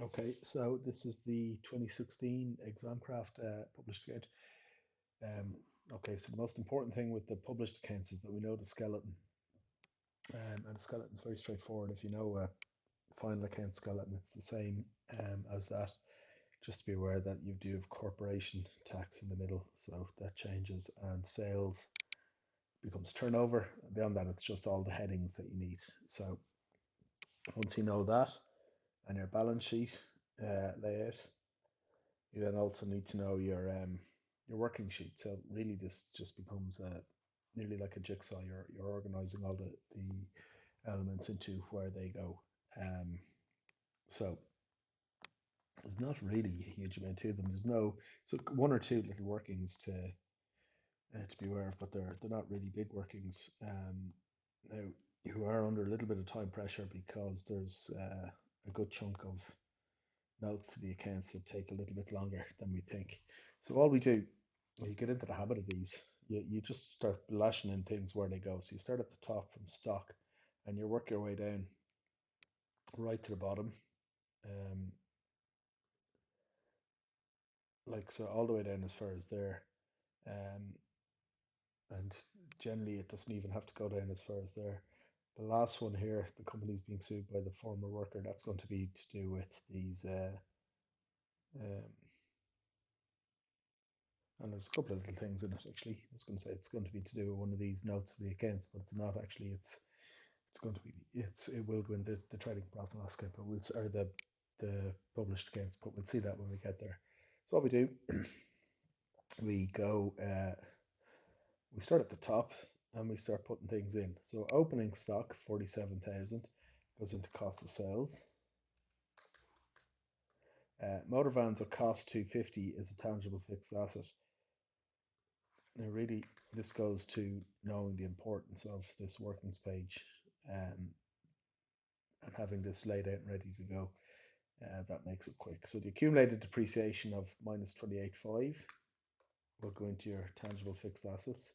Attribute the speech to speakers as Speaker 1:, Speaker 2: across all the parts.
Speaker 1: Okay, so this is the 2016 Examcraft published account. Um, okay, so the most important thing with the published accounts is that we know the skeleton. And the skeleton is very straightforward. If you know a final account skeleton, it's the same as that. Just to be aware that you do have corporation tax in the middle, so that changes, and sales becomes turnover. Beyond that, it's just all the headings that you need. So once you know that and your balance sheet layout, you then also need to know your working sheet. So really, this just becomes nearly like a jigsaw. You're organizing all the elements into where they go. Um, so there's not really a huge amount to them. There's no so one or two little workings to be aware of, but they're not really big workings. Now you are under a little bit of time pressure because there's a good chunk of notes to the accounts that take a little bit longer than we think. So all we do, when you get into the habit of these, you just start lashing in things where they go. So you start at the top from stock, and you work your way down right to the bottom, um, like so, all the way down as far as there. Um, and generally, it doesn't even have to go down as far as there. The last one here, the company's being sued by the former worker. That's going to be to do with these. Um, And there's a couple of little things in it actually. I was going to say it's going to be to do with one of these notes of the accounts, but it's not actually. It's going to be it will go in the trading profit and loss account, but we'll or the published accounts, but we'll see that when we get there. So what we do, we go we start at the top and we start putting things in. So opening stock 47,000 goes into cost of sales. Motor vans at cost 250 is a tangible fixed asset. Now, really, this goes to knowing the importance of this workings page um, and having this laid out and ready to go. That makes it quick. So the accumulated depreciation of minus 28.5 will go into your tangible fixed assets.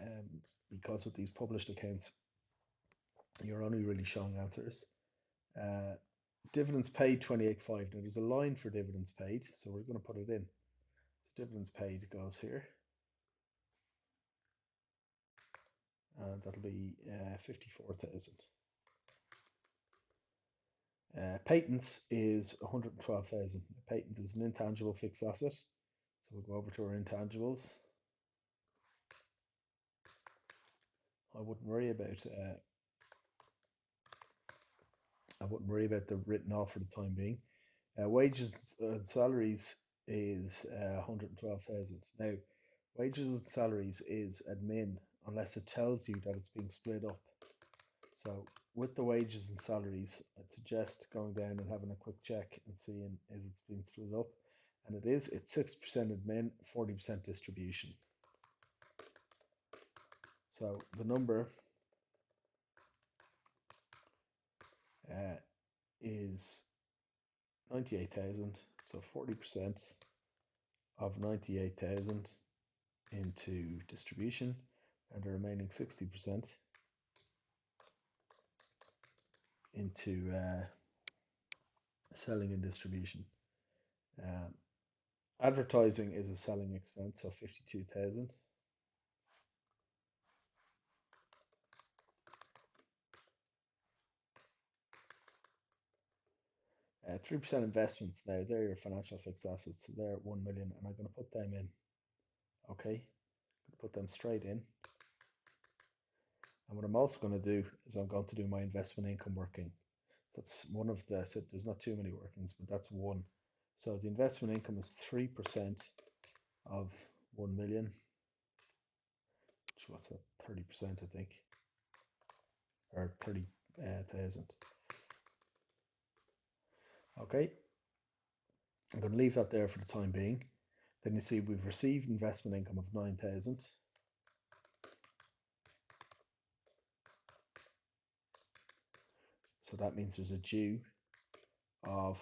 Speaker 1: Um, because with these published accounts, you're only really showing answers. Uh, Dividends paid 28.5. Now there's a line for dividends paid, so we're going to put it in. So dividends paid goes here, and that'll be 54,000. Patents is 112,000. Patents is an intangible fixed asset. So we'll go over to our intangibles. I wouldn't worry about the written off for the time being. Wages and salaries is 112,000. Now, wages and salaries is admin unless it tells you that it's being split up. So with the wages and salaries, I'd suggest going down and having a quick check and seeing is it's been split up. And it is, it's 6% admin, 40% distribution. So the number uh, is 98,000. So 40% of 98,000 into distribution, and the remaining 60% into selling and distribution. Um, Advertising is a selling expense, so 52,000. 3% investments now, they're your financial fixed assets. So they're 1 million, and I'm going to put them in. Okay, put them straight in. And what I'm also going to do is I'm going to do my investment income working. So that's one of the, so there's not too many workings, but that's one. So the investment income is 3% of 1 million, which was that, 30%, I think, or 30,000. Okay, I'm going to leave that there for the time being. Then you see we've received investment income of 9,000. So that means there's a due of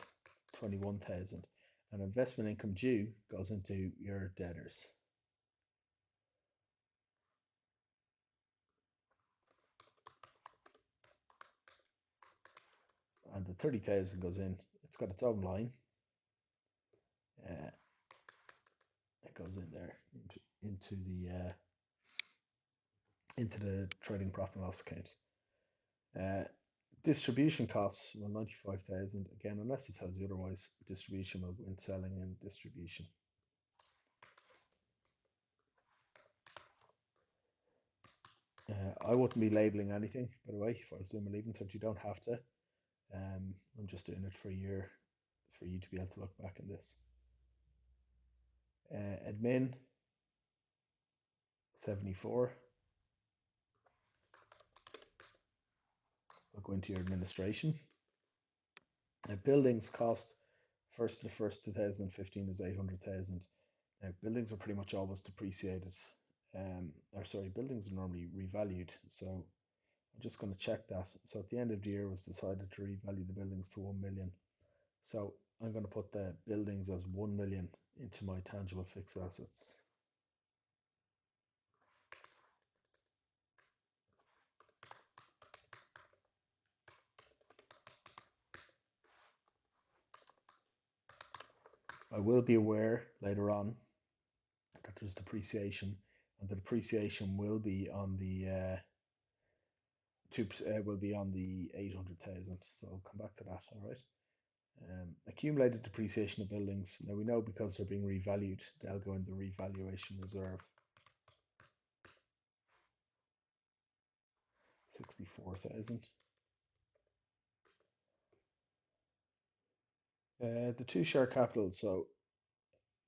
Speaker 1: 21,000. And investment income due goes into your debtors. And the 30,000 goes in. it's got its own line. It goes in there into the trading profit and loss account. Uh, Distribution costs, well, 95,000. Again, unless it tells you otherwise, distribution will go in selling and distribution. I wouldn't be labeling anything, by the way, if I was doing my leaving cert. You don't have to. I'm just doing it for a year for you to be able to look back in this. Admin, 74. I'll go into your administration. Buildings cost, first to the first 2015 is 800,000. Now, buildings are pretty much always depreciated. Buildings are normally revalued. So I'm just going to check that. So at the end of the year, it was decided to revalue the buildings to 1 million. So I'm going to put the buildings as 1 million into my tangible fixed assets. I will be aware later on that there's depreciation, and the depreciation will be on the will be on the 800,000. So I'll come back to that. All right. Accumulated depreciation of buildings. Now we know because they're being revalued, they'll go in the revaluation reserve. 64,000. The two share capital, so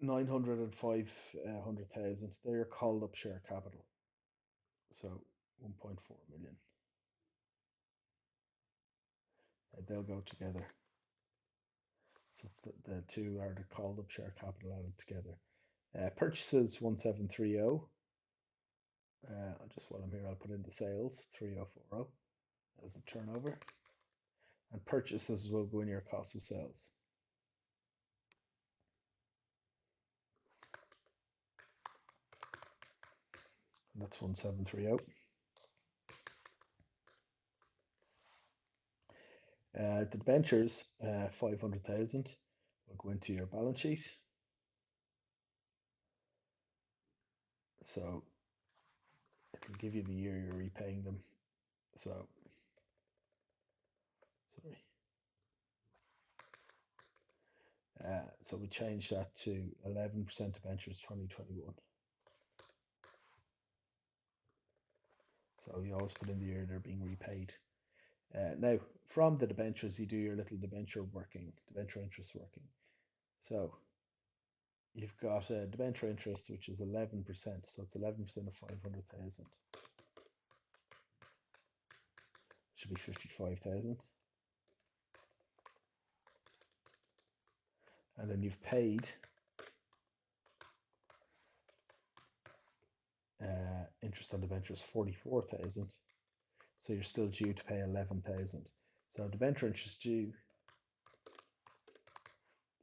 Speaker 1: 900 and 500,000. They're called up share capital. So 1.4 million. They'll go together. So it's the two are the called up share capital added together. Purchases 1730. Just while I'm here, I'll put in the sales 3040 as the turnover. And purchases will go in your cost of sales. And that's 1730. The debentures, 500,000 will go into your balance sheet. So it'll give you the year you're repaying them. So, sorry. So we changed that to 11% debentures 2021. So you always put in the year they're being repaid. Now, from the debentures, you do your little debenture interest working. So you've got a debenture interest, which is 11%. So it's 11% of 500,000. Should be 55,000. And then you've paid interest on debentures 44,000. So you're still due to pay 11,000. So debenture interest due,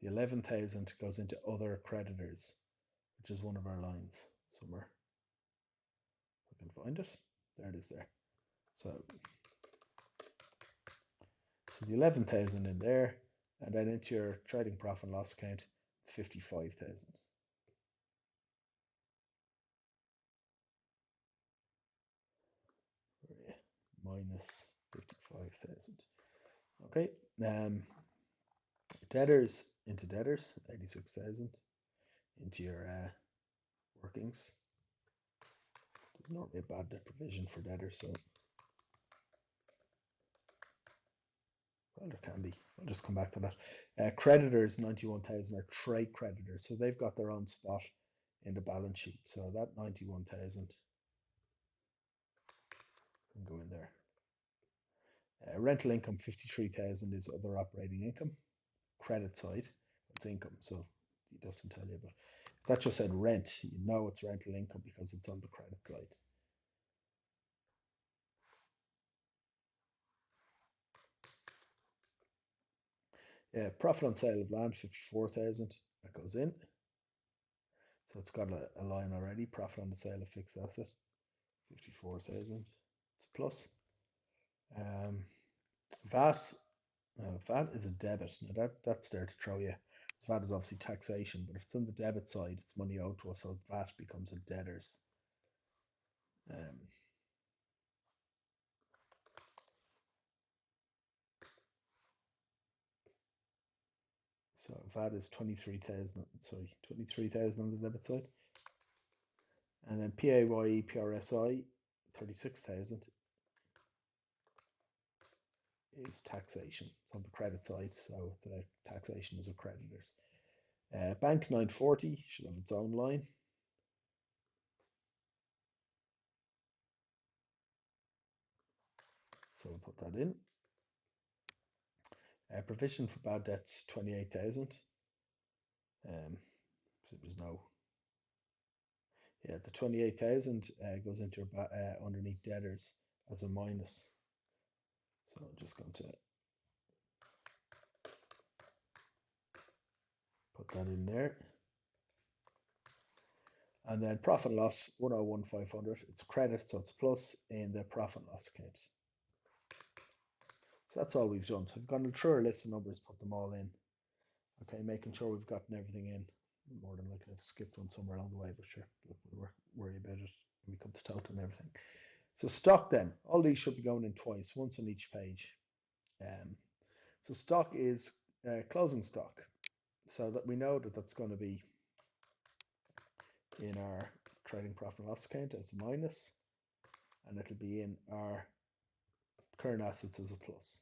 Speaker 1: the 11,000 goes into other creditors, which is one of our lines somewhere. If I can find it. There it is there. So the 11,000 in there, and then into your trading profit and loss account, 55,000. Minus 55,000. Okay. Debtors into debtors, 86,000 into your workings. There's normally a bad debt provision for debtors, so well, there can be. I'll just come back to that. Creditors, 91,000 are trade creditors, so they've got their own spot in the balance sheet. So that 91,000 can go in there. Rental income, 53,000 is other operating income. Credit side, it's income, so it doesn't tell you, but if that just said rent, you know it's rental income because it's on the credit side. Profit on sale of land, 54,000, that goes in. So it's got a line already, profit on the sale of fixed asset, 54,000, it's plus. VAT, VAT is a debit. Now that's there to throw you. VAT is obviously taxation, but if it's on the debit side, it's money owed to us, so VAT becomes a debtors. Um, so VAT is 23,000. Sorry, 23,000 on the debit side, and then PAYE PRSI 36,000 is taxation. It's on the credit side, so the taxation is of creditors. Bank 940 should have its own line. So we'll put that in. Provision for bad debts 28,000. So there's no, yeah, the 28,000 goes into underneath debtors as a minus. So I'm just going to put that in there. And then profit and loss 101,500. It's credit, so it's plus in the profit and loss account. So that's all we've done. So we've gone through our list of numbers, put them all in. Okay, making sure we've gotten everything in. More than likely I've skipped one somewhere along the way, but sure, we'll worry about it when we come to total and everything. So stock then, all these should be going in twice, once on each page. So stock is closing stock, so that we know that that's going to be in our trading profit and loss account as a minus, and it'll be in our current assets as a plus.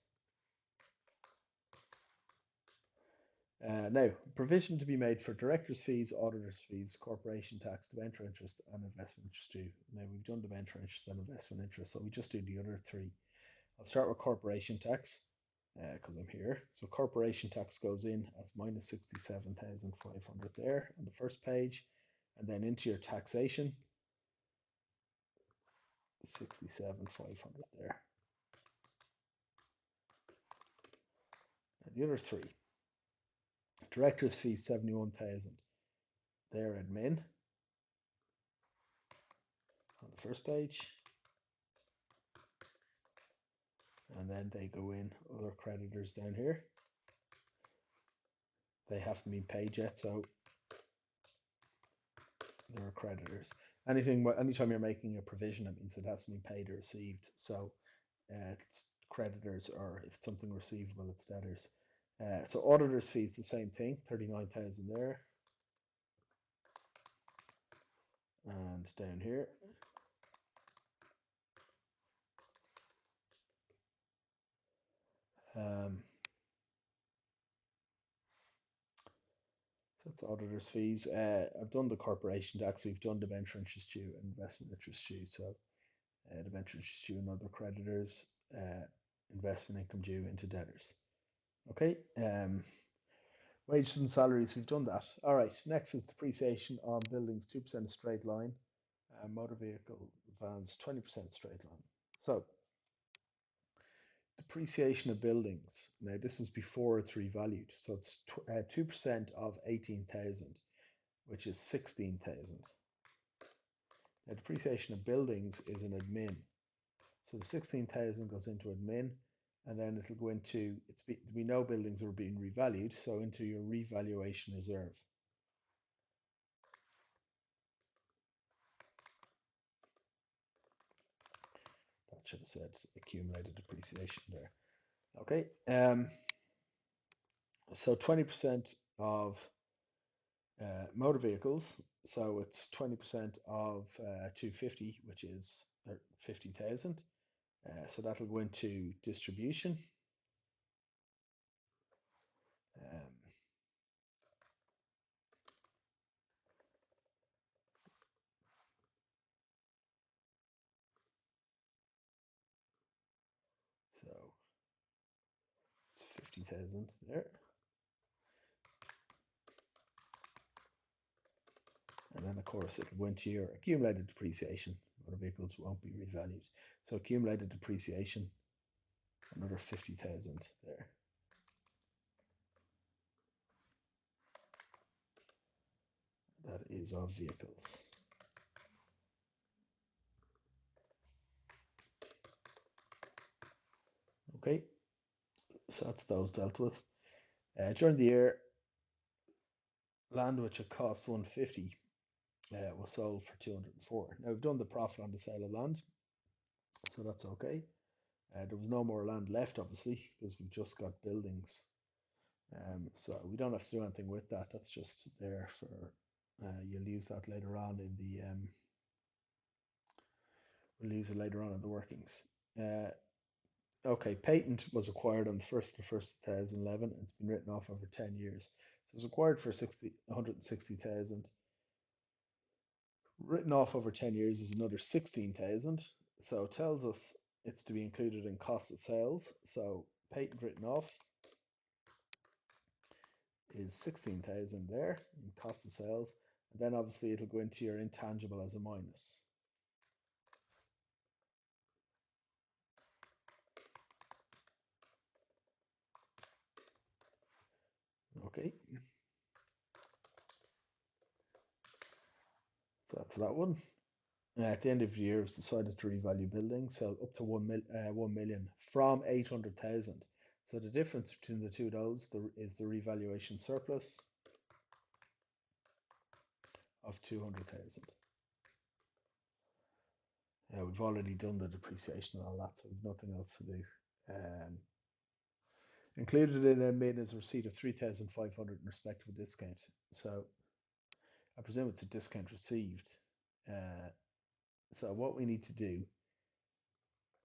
Speaker 1: Now, provision to be made for directors' fees, auditors' fees, corporation tax, debenture interest, and investment interest due. Now, we've done debenture interest and investment interest, so we just do the other three. I'll start with corporation tax because I'm here. So corporation tax goes in as minus 67,500 there on the first page, and then into your taxation, 67,500 there. And the other three, director's fee 71,000 there, admin on the first page, and then they go in other creditors down here. They haven't been paid yet, so they're creditors. Anytime you're making a provision, it means it hasn't been paid or received. So it's creditors, or if it's something receivable, it's debtors. So auditors fees, the same thing, 39,000 there. And down here, that's auditors fees. I've done the corporation tax, we've done debenture interest due and investment interest due. So debenture interest due and other creditors, investment income due into debtors. Okay. Wages and salaries, we've done that. All right, next is depreciation on buildings, 2% straight line. Motor vehicle vans, 20% straight line. So depreciation of buildings. Now this is before it's revalued. So it's 2% of 18,000, which is 16,000. Now depreciation of buildings is an admin. So the 16,000 goes into admin, and then it'll go into, we know buildings are being revalued, so into your revaluation reserve. That should have said accumulated depreciation there. Okay, so 20% of motor vehicles, so it's 20% of 250, which is 50,000. So that'll go into distribution. So it's 50,000 there. And then of course it'll go into your accumulated depreciation. Motor vehicles won't be revalued. So accumulated depreciation, another 50,000 there. That is of vehicles. Okay, So that's those dealt with. During the year, land which had cost 150 was sold for 204. Now we've done the profit on the sale of land, so that's okay. There was no more land left, obviously, because we've just got buildings. So we don't have to do anything with that. That's just there for, you'll use that later on in the, we'll use it later on in the workings. Okay, patent was acquired on the 1st of the 1st, 2011. It's been written off over 10 years. So it's acquired for 160,000. Written off over 10 years is another 16,000. So it tells us it's to be included in cost of sales. So patent written off is 16,000 there in cost of sales. And then obviously it'll go into your intangible as a minus. Okay. So that's that one. At the end of the year, it was decided to revalue buildings, so up to 1 million from 800,000. So the difference between the two of those is the revaluation surplus of 200,000. We've already done the depreciation and all that, so we've nothing else to do. Included in admin is a receipt of 3,500 in respect of a discount. So I presume it's a discount received. So what we need to do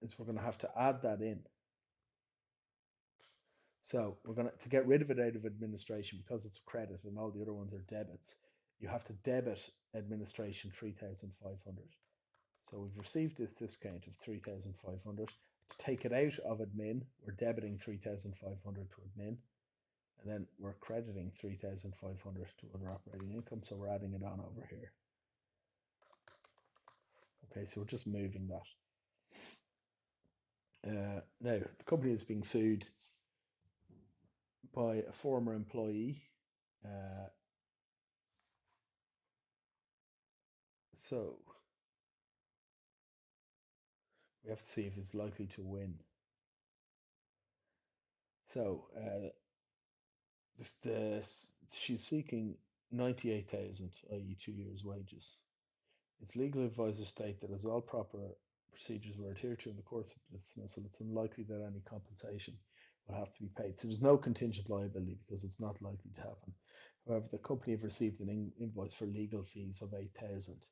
Speaker 1: is we're going to have to add that in. So we're going to get rid of it out of administration because it's a credit and all the other ones are debits. You have to debit administration 3,500. So we've received this discount of 3,500. To take it out of admin, we're debiting 3,500 to admin, and then we're crediting 3,500 to other operating income. So we're adding it on over here. Okay, so we're just moving that. Now the company is being sued by a former employee. So we have to see if it's likely to win. So she's seeking 98,000, i.e. 2 years' wages. Its legal advisors state that as all proper procedures were adhered to in the course of the dismissal, it's unlikely that any compensation will have to be paid. So there's no contingent liability because it's not likely to happen. However, the company have received an invoice for legal fees of 8,000.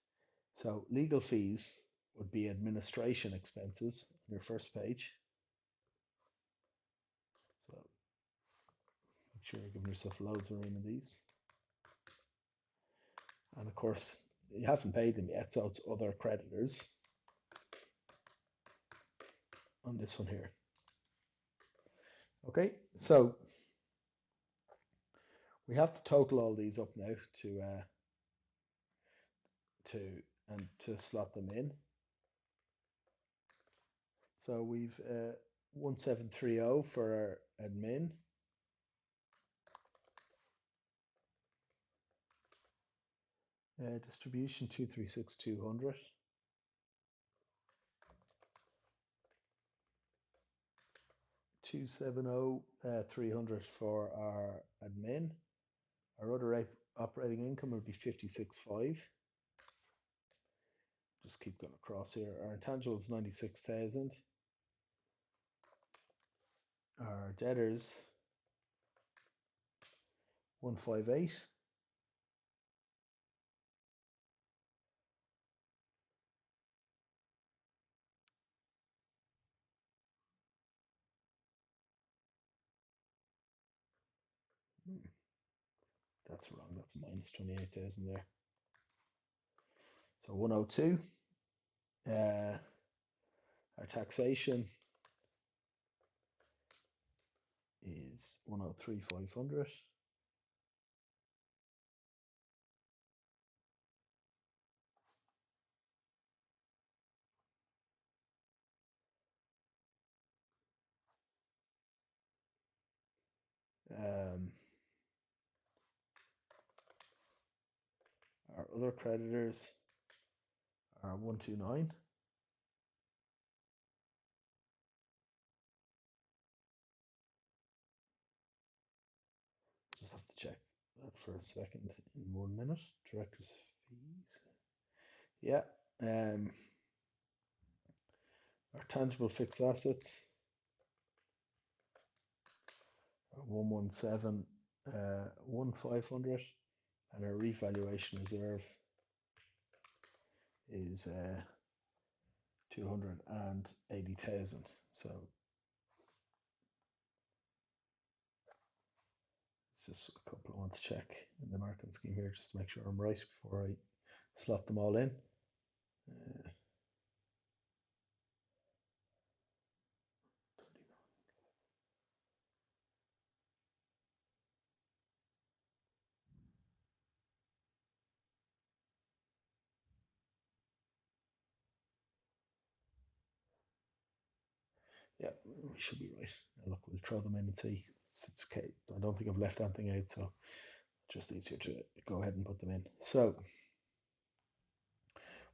Speaker 1: So legal fees would be administration expenses on your first page. So make sure you're giving yourself loads of room in these. And of course, you haven't paid them yet, so it's other creditors on this one here. Okay, so we have to total all these up now to slot them in. So we've 1730 for our admin. Distribution 236,200. 270,300 for our admin. Our other operating income will be 56,500. Just keep going across here. Our intangibles 96,000. Our debtors 158. That's wrong. That's minus 28,000 there. So 102. Our taxation is 103,500. Our other creditors are 129. that for a second in 1 minute. Director's fees. Yeah. Our tangible fixed assets are 117 1500, and our revaluation reserve is 280,000. So it's just a couple I want to check in the marketing scheme here just to make sure I'm right before I slot them all in. Yeah, we should be right. Now look, we'll throw them in and see. It's okay. I don't think I've left anything out, so just easier to go ahead and put them in. So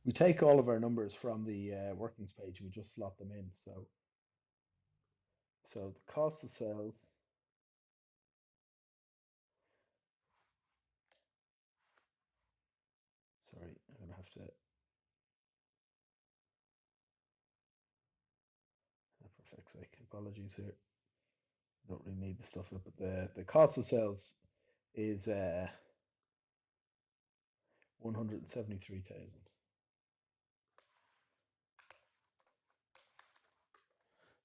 Speaker 1: we take all of our numbers from the workings page and we just slot them in. So the cost of sales, sorry, I'm going to have to, for fuck's sake, apologies here. Don't really need the stuff, but the cost of sales is 173,000.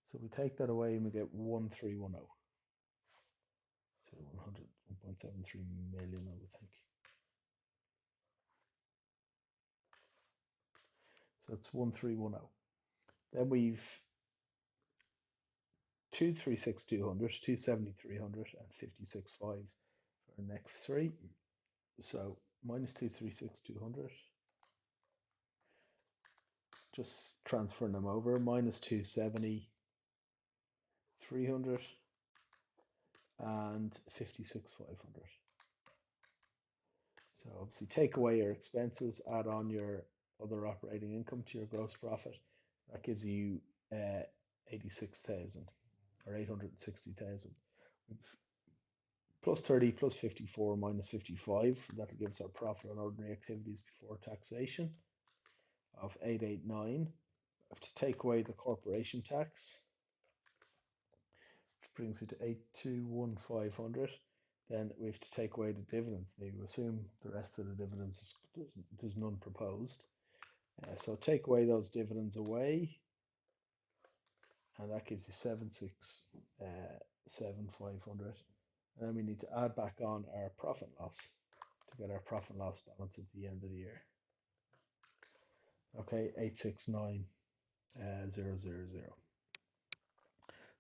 Speaker 1: So we take that away and we get 1310. So 1.73 million, I would think. So that's 1310. Then we've 236,200, 270,300, and 56,500 for our next three. So minus 236,200. Just transferring them over. Minus 270,300 and 56,500. So obviously take away your expenses, add on your other operating income to your gross profit. That gives you 86,000 or 860,000. Plus 30 plus 54 minus 55. That'll give us our profit on ordinary activities before taxation of 889. I have to take away the corporation tax, which brings me to 821,500. Then we have to take away the dividends. They assume the rest of the dividends, there's none proposed. So take away those dividends away, and that gives you 767,500. And then we need to add back on our profit loss to get our profit loss balance at the end of the year. Okay, 869,000.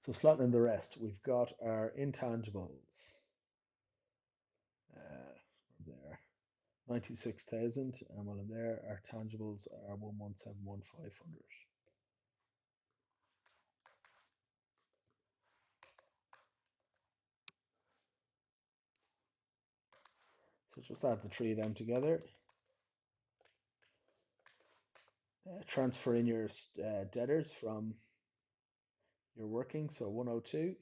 Speaker 1: So slotting in the rest, we've got our intangibles. There, 96,000, and while in there, our tangibles are 117,500. So just add the three of them together. Transfer in your debtors from your working, so 102.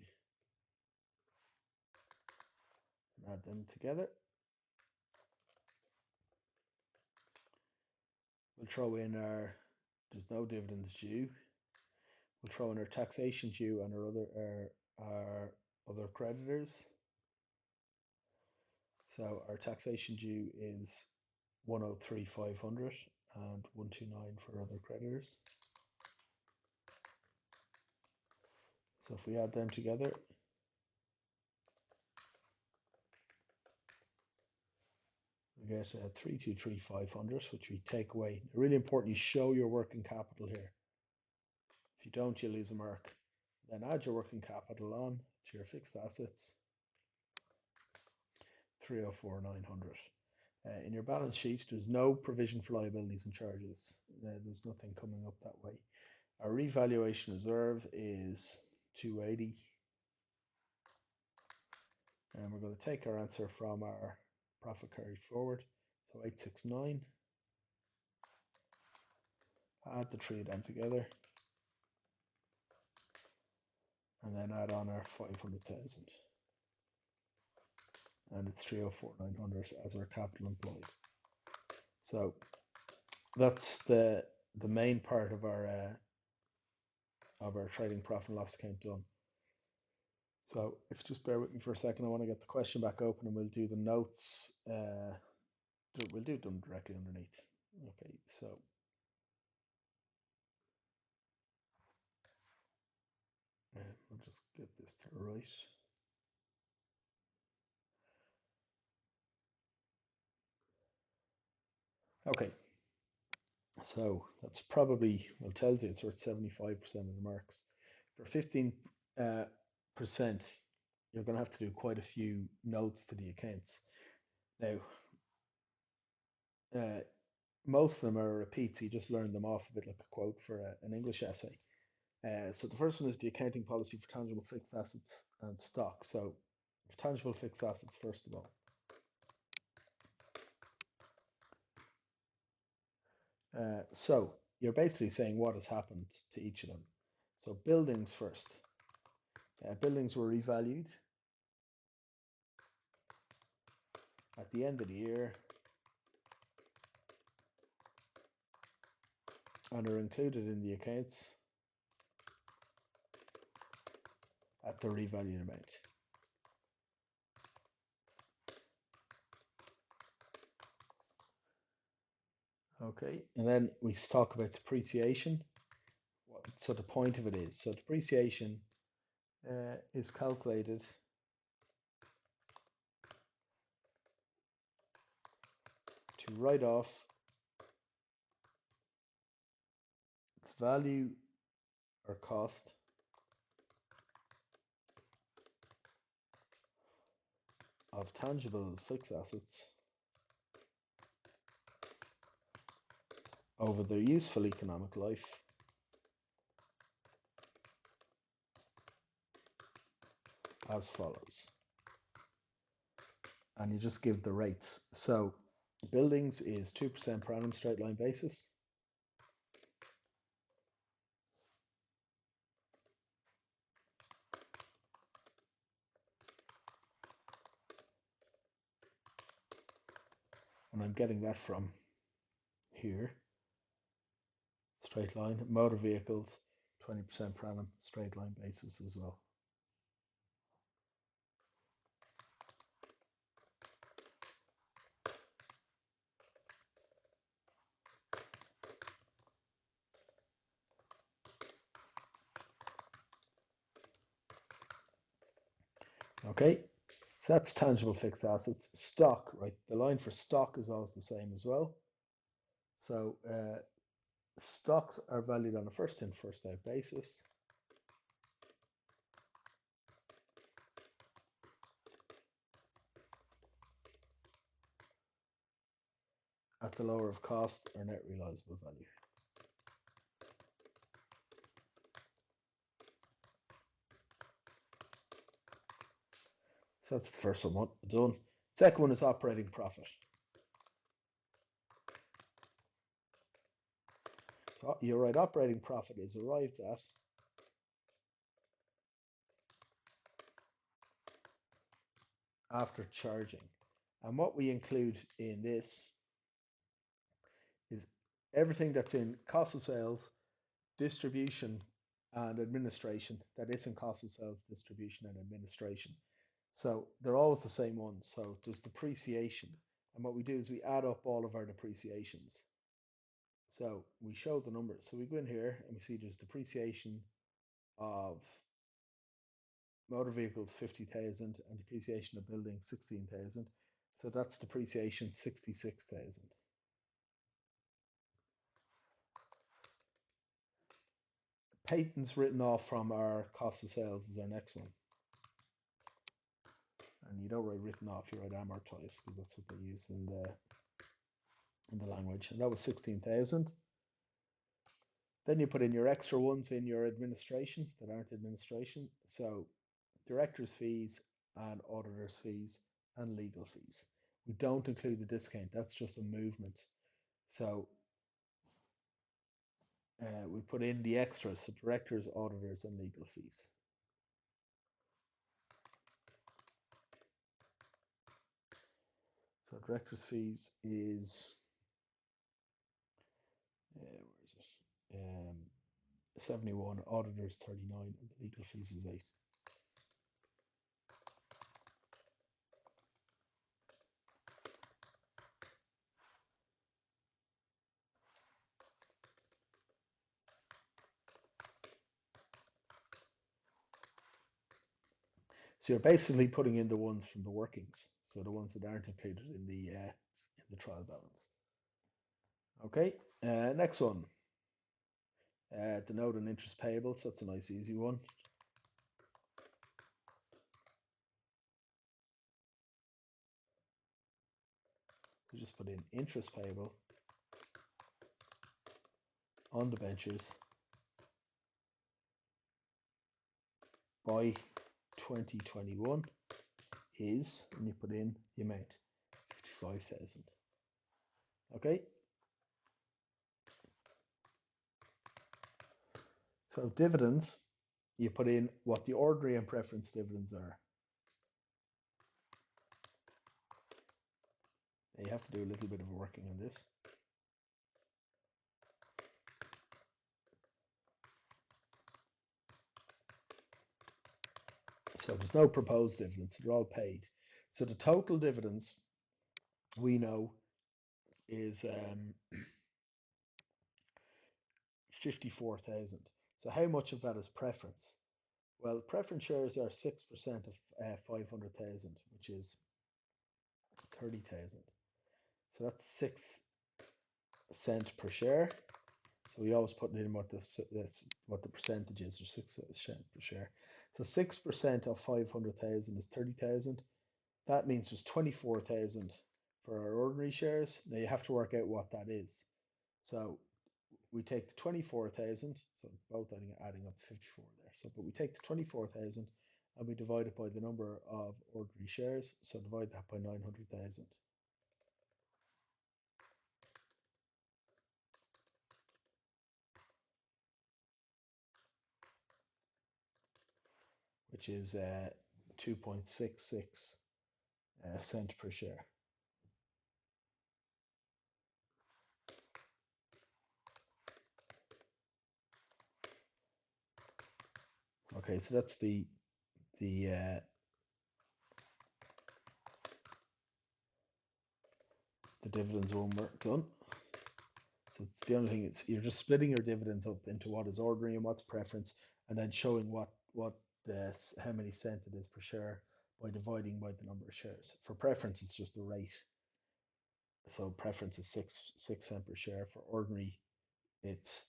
Speaker 1: Add them together. We'll throw in there's no dividends due. We'll throw in our taxation due and our other creditors. So our taxation due is 103,500 and 129 for other creditors. So if we add them together, we get 323,500, which we take away. Really important you show your working capital here. If you don't, you lose a mark. Then add your working capital on to your fixed assets, 304,900. In your balance sheet, there's no provision for liabilities and charges. There's nothing coming up that way. Our revaluation reserve is 280. And we're going to take our answer from our profit carried forward. So 869. Add the three of them together. And then add on our 500,000. and it's 304,900 as our capital employed. So that's the main part of our trading profit and loss account done. So if you just bear with me for a second, I want to get the question back open and we'll do the notes. We'll do them directly underneath. Okay, so we'll just get this to the right. Okay, so that's probably, well, tells you it's worth 75% of the marks. For 15%, you're going to have to do quite a few notes to the accounts. Now, most of them are repeats, so you just learn them off a bit like a quote for an English essay. So the first one is the accounting policy for tangible fixed assets and stock. So tangible fixed assets, first of all. So you're basically saying what has happened to each of them. So buildings first. Buildings were revalued at the end of the year and are included in the accounts at the revalued amount. Okay, and then we talk about depreciation. So the point of it is, so depreciation is calculated to write off value or cost of tangible fixed assets over their useful economic life as follows. And you just give the rates. So buildings is 2% per annum straight line basis. And I'm getting that from here. Straight line. Motor vehicles, 20% per annum straight line basis as well. Okay, so that's tangible fixed assets. Stock, right? The line for stock is always the same as well. So stocks are valued on a first in, first out basis. At the lower of cost or net realizable value. So that's the first one done. Second one is operating profit. So you're right, operating profit is arrived at after charging. And what we include in this is everything that's in cost of sales, distribution, and administration that isn't cost of sales, distribution, and administration. So they're always the same ones. So there's depreciation. And what we do is we add up all of our depreciations. So we show the numbers. So we go in here and we see there's depreciation of motor vehicles 50,000 and depreciation of buildings 16,000. So that's depreciation 66,000. Patents written off from our cost of sales is our next one. And you don't write written off, you write amortized because that's what they use in the language. And that was 16,000. Then you put in your extra ones in your administration that aren't administration. So director's fees and auditor's fees and legal fees. We don't include the discount. That's just a movement. So we put in the extras, so directors, auditors, and legal fees. So director's fees is, where is it? 71, auditors 39, and the legal fees is 8. So you're basically putting in the ones from the workings, so the ones that aren't included in the trial balance. Okay, next one. Denote an interest payable. So that's a nice easy one. You just put in interest payable on debentures by 2021 is, and you put in the amount, 55,000. Okay. So dividends, you put in what the ordinary and preference dividends are. Now you have to do a little bit of working on this. So there's no proposed dividends, they're all paid. So the total dividends we know is 54,000. So how much of that is preference? Well, preference shares are 6% of 500,000, which is 30,000. So that's 6 cents per share. So we always put in what the percentage is, or 6 cents per share. So 6% of 500,000 is 30,000. That means there's 24,000 for our ordinary shares. Now you have to work out what that is. So we take the 24,000, so both adding up to 54 there. So, but we take the 24,000 and we divide it by the number of ordinary shares. So divide that by 900,000. Which is 2.66 cent per share. Okay, so that's the dividends one we're done. So it's the only thing, it's you're just splitting your dividends up into what is ordinary and what's preference, and then showing how many cent it is per share by dividing by the number of shares. For preference, it's just the rate. So preference is 6 cents per share. For ordinary, it's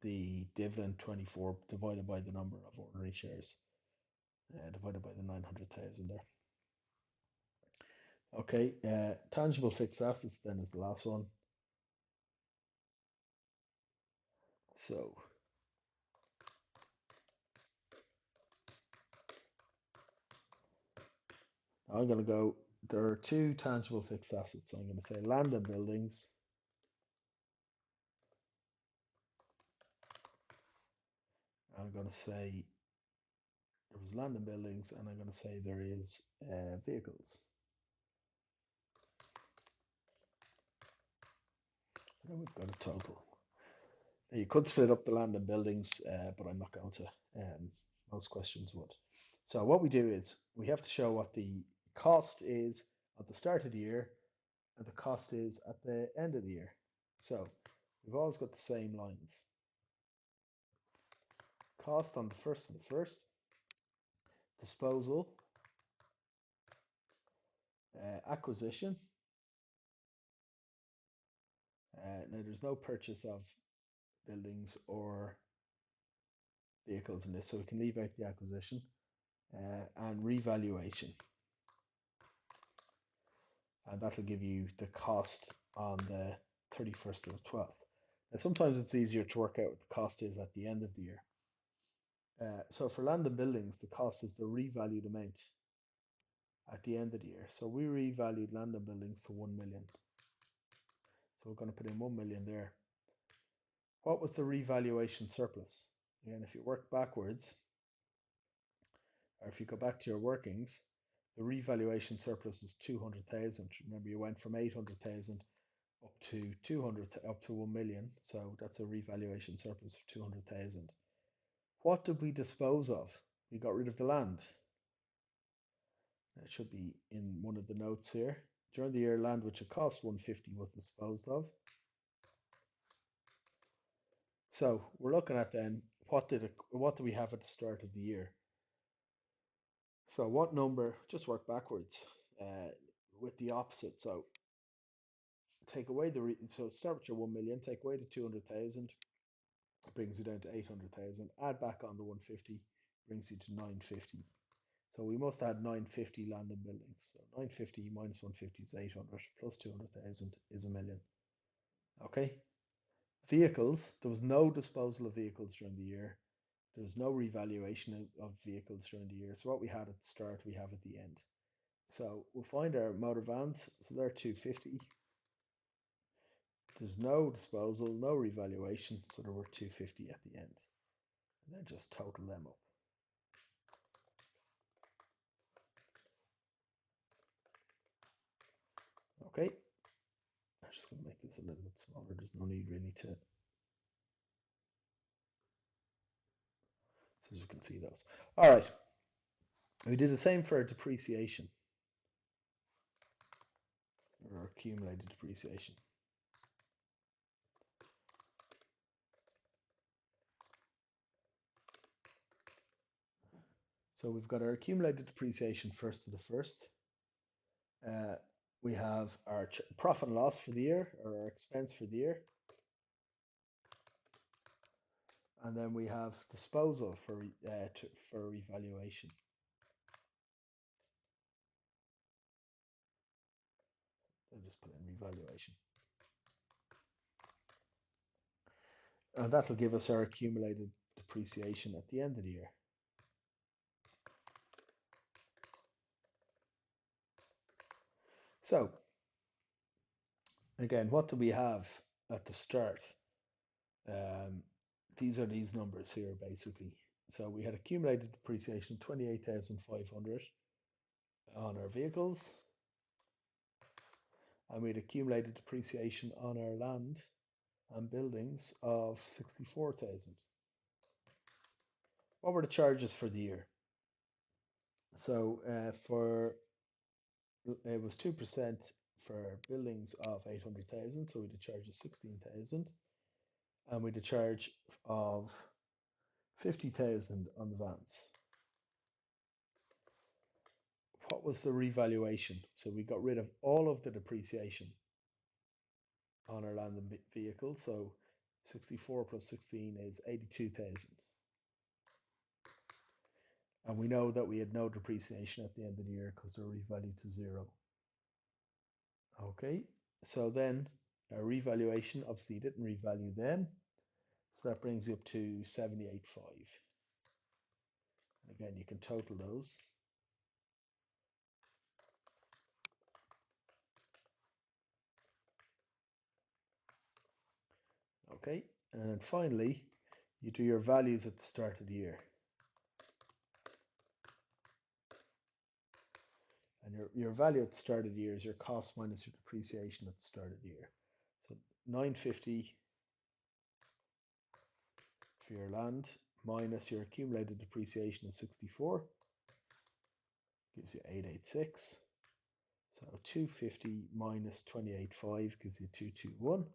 Speaker 1: the dividend 24 divided by the number of ordinary shares, divided by the 900,000 there. Okay, tangible fixed assets then is the last one. So I'm going to go, there are two tangible fixed assets. So I'm going to say land and buildings. I'm going to say there was land and buildings, and I'm going to say there is vehicles. And then we've got a total. Now you could split up the land and buildings, but I'm not going to. Most questions would. So what we do is we have to show what the cost is at the start of the year and the cost is at the end of the year. So we've always got the same lines. Cost on the first of the first, disposal, acquisition. Now there's no purchase of buildings or vehicles in this, so we can leave out the acquisition, and revaluation. And that'll give you the cost on the 31st of the 12th. Now sometimes it's easier to work out what the cost is at the end of the year. So for land and buildings, the cost is the revalued amount at the end of the year. So we revalued land and buildings to 1 million. So we're going to put in 1 million there. What was the revaluation surplus? Again, if you work backwards, or if you go back to your workings, The revaluation surplus is 200,000. Remember, you went from 800,000 up to 200, up to 1 million. So that's a revaluation surplus of 200,000. What did we dispose of? We got rid of the land. It should be in one of the notes here. During the year, land which had cost 150 was disposed of. So we're looking at then what did we have at the start of the year? So what number? Just work backwards with the opposite. So take away so start with your 1 million. Take away the 200,000, brings you down to 800,000. Add back on the 150, brings you to 950. So we must add 950 land and buildings. So 950 minus 150 is 800, plus 200,000 is a million. Okay. Vehicles, there was no disposal of vehicles during the year. There was no revaluation of vehicles during the year. So what we had at the start, we have at the end. So we'll find our motor vans. So they're 250. There's no disposal, no revaluation. So there were 250 at the end. And then just total them up. Okay. I'm just going to make this a little bit smaller. There's no need really to. So you can see those. All right. We did the same for depreciation or accumulated depreciation. So we've got our accumulated depreciation first to the first. We have our profit and loss for the year, or our expense for the year. And then we have disposal for revaluation. I'll just put in revaluation. And that'll give us our accumulated depreciation at the end of the year. So, again, what do we have at the start? These are these numbers here, basically. So we had accumulated depreciation 28,500 on our vehicles, and we had accumulated depreciation on our land and buildings of 64,000. What were the charges for the year? So it was 2% for buildings of 800,000, so we had a charge of 16,000, and we had a charge of 50,000 on the vans. What was the revaluation? So we got rid of all of the depreciation on our land and vehicles. So 64 plus 16 is 82,000. And we know that we had no depreciation at the end of the year because they're revalued to zero. Okay, so then our revaluation, obviously you didn't revalue them. So that brings you up to 785. And again, you can total those. Okay, and finally, you do your values at the start of the year. And your value at the start of the year is your cost minus your depreciation at the start of the year. So 950 for your land minus your accumulated depreciation of 64 gives you 886. So 250 minus 28.5 gives you 221.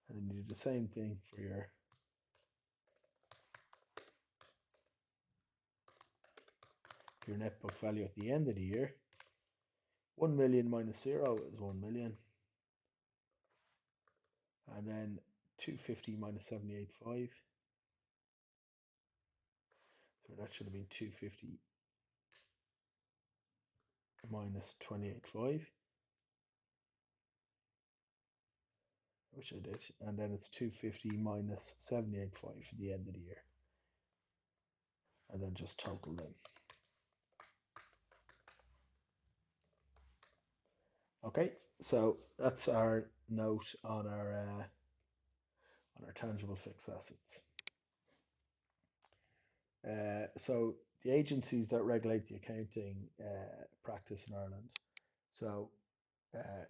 Speaker 1: And then you do the same thing for your net book value at the end of the year. 1 million minus 0 is 1 million. And then 250 minus 785. So that should have been 250 minus 28.5, which I did. And then it's 250 minus 785 for the end of the year. And then just total them. Okay, so that's our note on our tangible fixed assets. So the agencies that regulate the accounting practice in Ireland. So, uh,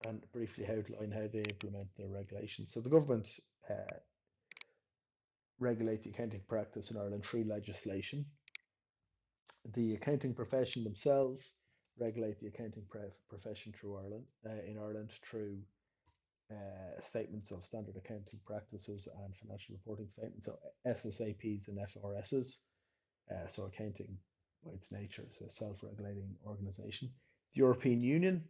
Speaker 1: and briefly outline how they implement their regulations. So, the government uh, regulate the accounting practice in Ireland through legislation. The accounting profession themselves regulate the accounting profession through Ireland in Ireland through statements of standard accounting practices and financial reporting statements, so SSAPs and FRSs. So accounting, by its nature, is a self-regulating organisation. The European Union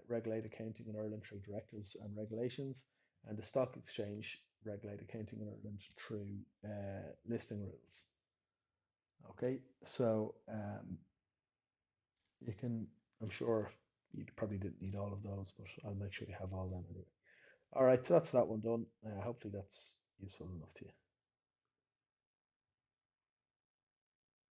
Speaker 1: regulate accounting in Ireland through directives and regulations, and the Stock Exchange regulate accounting in Ireland through listing rules. Okay, so you can, I'm sure you probably didn't need all of those, but I'll make sure you have all them anyway. All right, so that's that one done. Hopefully that's useful enough to you.